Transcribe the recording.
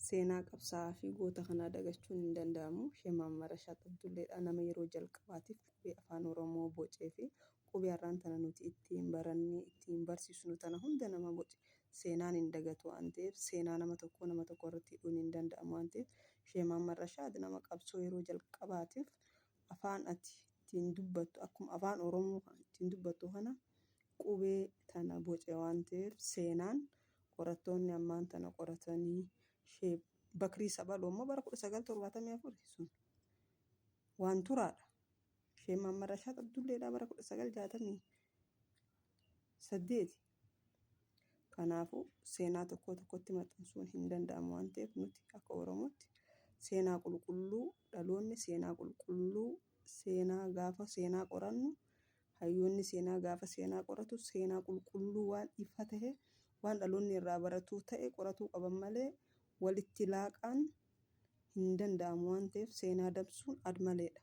seenaa qabsaa'aa fi goota kanaa dagachuun hin danda'amu. Sheemaan Marashaa Xabdulleedha. Nama yeroo jalqabaatiif qubee afaan Oromoo bocee fi qubee har'aan tana nuti ittiin barannee ittiin barsiisnu tana hunda nama boce. Seenaan hin dagatu waan ta'eef seenaa nama tokko irratti hidhuun hin danda'amu waan ta'eef Sheemaan Marashaa nama qabsoo yeroo jalqabaatiif afaan ati ittiin dubbattu akkuma afaan Oromoo ittiin dubbattu kana qubee tana boce waan ta'eef seenaan qorattoonni ammaan tana qoratanii Bakirii Sabaloo immoo bara 1974 sun waan turaadha. Sheemaan Marashaa Xabdulleedhaa bara 1968. Kanaafuu seenaa tokkotti maxxansuun hin danda'amu waan ta'eef nuti akka Oromootti seenaa qulqulluu dhaloonni seenaa qulqulluu seenaa gaafa seenaa qorannu hayyoonni seenaa gaafa seenaa qoratu seenaa qulqulluu waan ifa ta'e waan dhaloonni irraa baratuu ta'e qoratuu qaban malee walitti laaqaan hin danda'amu waan ta'eef seenaa dabsuun ad maleedha.